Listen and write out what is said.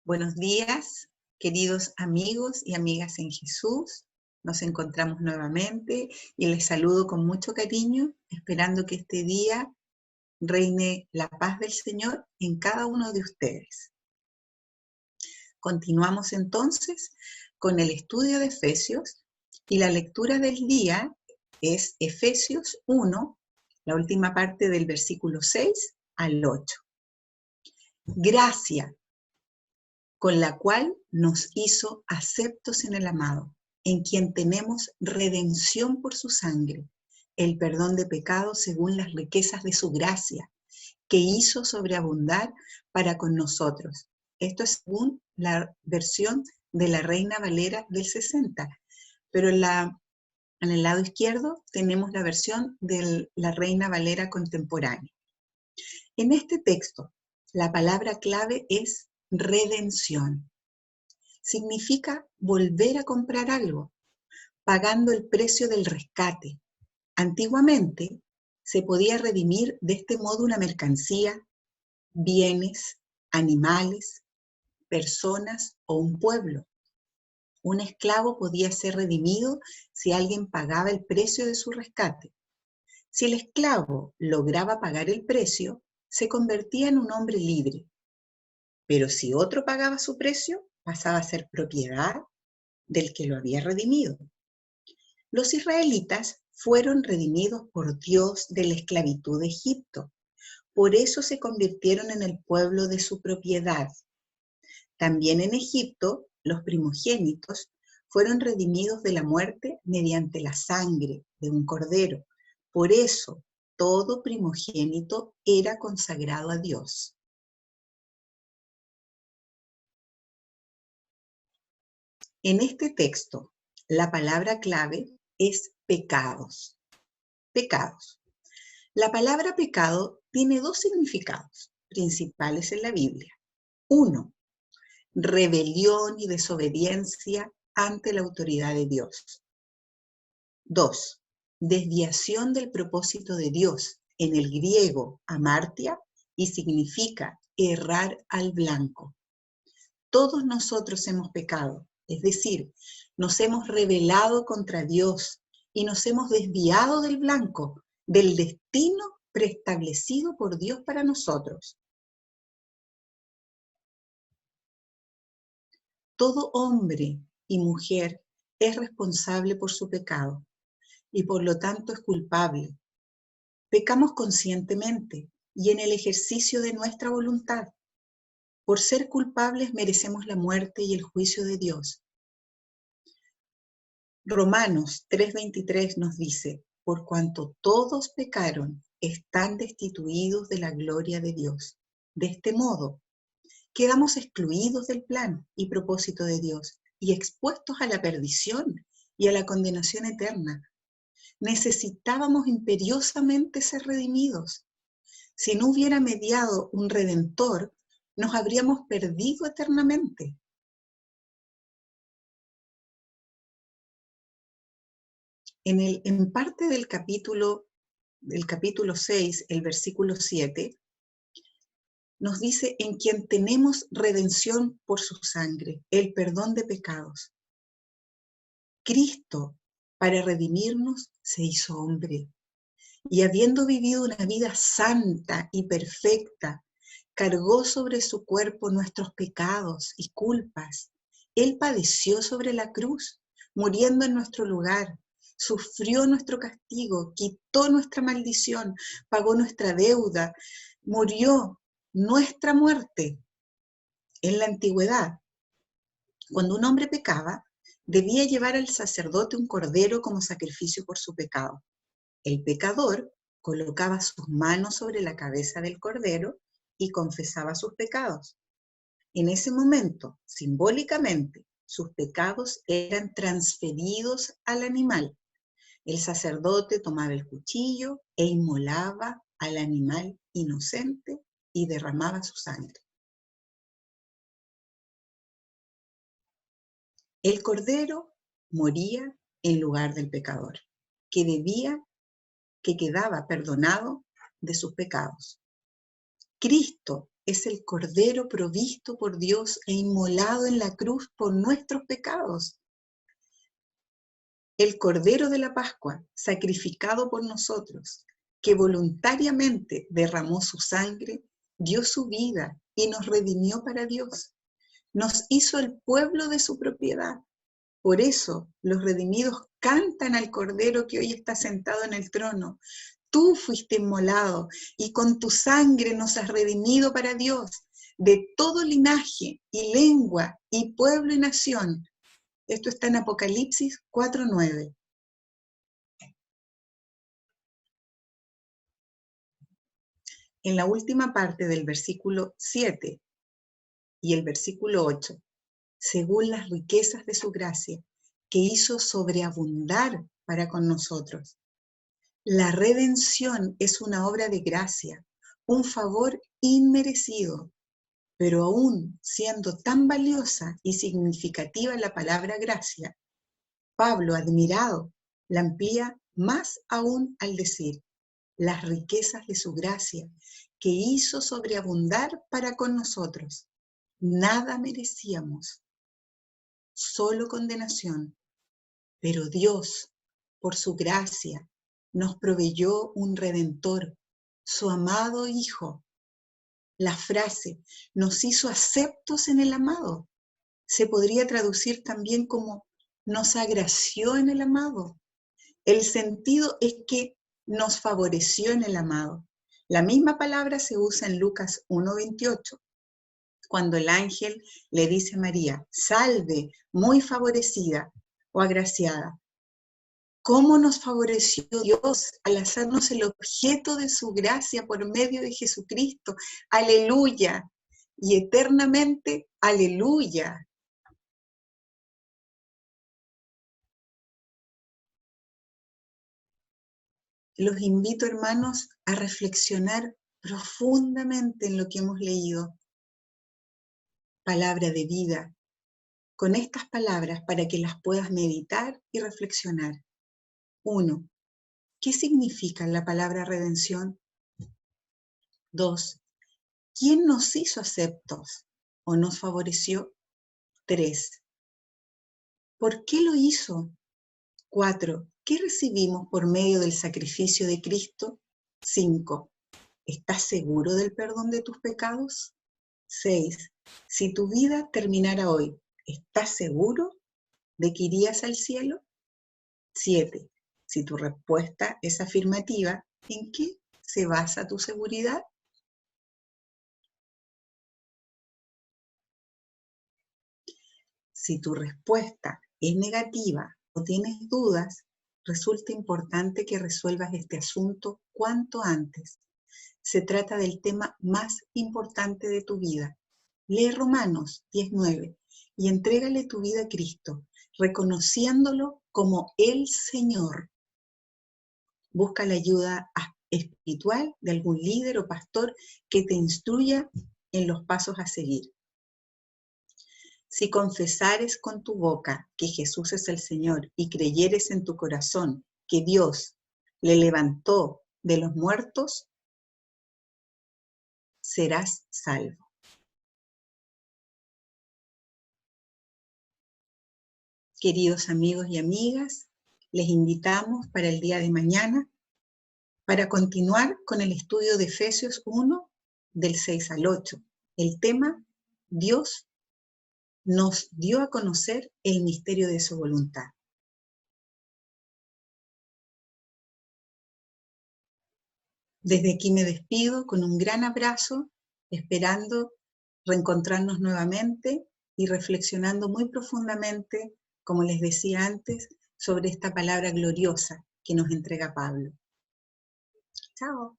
Buenos días, queridos amigos y amigas en Jesús. Nos encontramos nuevamente y les saludo con mucho cariño, esperando que este día reine la paz del Señor en cada uno de ustedes. Continuamos entonces con el estudio de Efesios y la lectura del día es Efesios 1, la última parte del versículo 6 al 8. Gracia con la cual nos hizo aceptos en el amado, en quien tenemos redención por su sangre, el perdón de pecados según las riquezas de su gracia, que hizo sobreabundar para con nosotros. Esto es según la versión de la Reina Valera del 60, pero en el lado izquierdo tenemos la versión de la Reina Valera contemporánea. En este texto, la palabra clave es redención. Significa volver a comprar algo, pagando el precio del rescate. Antiguamente se podía redimir de este modo una mercancía, bienes, animales, personas o un pueblo. Un esclavo podía ser redimido si alguien pagaba el precio de su rescate. Si el esclavo lograba pagar el precio, se convertía en un hombre libre. Pero si otro pagaba su precio, pasaba a ser propiedad del que lo había redimido. Los israelitas fueron redimidos por Dios de la esclavitud de Egipto. Por eso se convirtieron en el pueblo de su propiedad. También en Egipto, los primogénitos fueron redimidos de la muerte mediante la sangre de un cordero. Por eso, todo primogénito era consagrado a Dios. En este texto, la palabra clave es pecados. Pecados. La palabra pecado tiene dos significados principales en la Biblia. 1, rebelión y desobediencia ante la autoridad de Dios. 2, desviación del propósito de Dios, en el griego amartia, y significa errar al blanco. Todos nosotros hemos pecado, es decir, nos hemos rebelado contra Dios y nos hemos desviado del blanco, del destino preestablecido por Dios para nosotros. Todo hombre y mujer es responsable por su pecado y por lo tanto es culpable. Pecamos conscientemente y en el ejercicio de nuestra voluntad. Por ser culpables merecemos la muerte y el juicio de Dios. Romanos 3:23 nos dice, por cuanto todos pecaron, están destituidos de la gloria de Dios. De este modo, quedamos excluidos del plan y propósito de Dios y expuestos a la perdición y a la condenación eterna. Necesitábamos imperiosamente ser redimidos. Si no hubiera mediado un redentor, nos habríamos perdido eternamente. En parte del capítulo 6, el versículo 7, nos dice en quien tenemos redención por su sangre, el perdón de pecados. Cristo, para redimirnos, se hizo hombre. Y habiendo vivido una vida santa y perfecta, cargó sobre su cuerpo nuestros pecados y culpas. Él padeció sobre la cruz, muriendo en nuestro lugar. Sufrió nuestro castigo, quitó nuestra maldición, pagó nuestra deuda, murió nuestra muerte. En la antigüedad, cuando un hombre pecaba, debía llevar al sacerdote un cordero como sacrificio por su pecado. El pecador colocaba sus manos sobre la cabeza del cordero y confesaba sus pecados. En ese momento, simbólicamente, sus pecados eran transferidos al animal. El sacerdote tomaba el cuchillo e inmolaba al animal inocente y derramaba su sangre. El cordero moría en lugar del pecador, que quedaba perdonado de sus pecados. Cristo es el Cordero provisto por Dios e inmolado en la cruz por nuestros pecados. El Cordero de la Pascua, sacrificado por nosotros, que voluntariamente derramó su sangre, dio su vida y nos redimió para Dios. Nos hizo el pueblo de su propiedad. Por eso los redimidos cantan al Cordero que hoy está sentado en el trono. Tú fuiste inmolado y con tu sangre nos has redimido para Dios, de todo linaje y lengua y pueblo y nación. Esto está en Apocalipsis 4:9. En la última parte del versículo 7 y el versículo 8, según las riquezas de su gracia, que hizo sobreabundar para con nosotros. La redención es una obra de gracia, un favor inmerecido, pero aún siendo tan valiosa y significativa la palabra gracia, Pablo, admirado, la amplía más aún al decir, las riquezas de su gracia, que hizo sobreabundar para con nosotros. Nada merecíamos, solo condenación, pero Dios, por su gracia, nos proveyó un Redentor, su amado Hijo. La frase, nos hizo aceptos en el amado, se podría traducir también como nos agració en el amado. El sentido es que nos favoreció en el amado. La misma palabra se usa en Lucas 1:28, cuando el ángel le dice a María, salve, muy favorecida o agraciada. ¿Cómo nos favoreció Dios al hacernos el objeto de su gracia por medio de Jesucristo? Aleluya. Y eternamente, aleluya. Los invito, hermanos, a reflexionar profundamente en lo que hemos leído. Palabra de vida. Con estas palabras para que las puedas meditar y reflexionar. 1. ¿Qué significa la palabra redención? 2. ¿Quién nos hizo aceptos o nos favoreció? 3. ¿Por qué lo hizo? 4. ¿Qué recibimos por medio del sacrificio de Cristo? 5. ¿Estás seguro del perdón de tus pecados? 6. Si tu vida terminara hoy, ¿estás seguro de que irías al cielo? 7. Si tu respuesta es afirmativa, ¿en qué se basa tu seguridad? Si tu respuesta es negativa o tienes dudas, resulta importante que resuelvas este asunto cuanto antes. Se trata del tema más importante de tu vida. Lee Romanos 10:9 y entrégale tu vida a Cristo, reconociéndolo como el Señor. Busca la ayuda espiritual de algún líder o pastor que te instruya en los pasos a seguir. Si confesares con tu boca que Jesús es el Señor y creyeres en tu corazón que Dios le levantó de los muertos, serás salvo. Queridos amigos y amigas, les invitamos para el día de mañana para continuar con el estudio de Efesios 1, del 6 al 8. El tema, Dios nos dio a conocer el misterio de su voluntad. Desde aquí me despido con un gran abrazo, esperando reencontrarnos nuevamente y reflexionando muy profundamente, como les decía antes, sobre esta palabra gloriosa que nos entrega Pablo. Chao.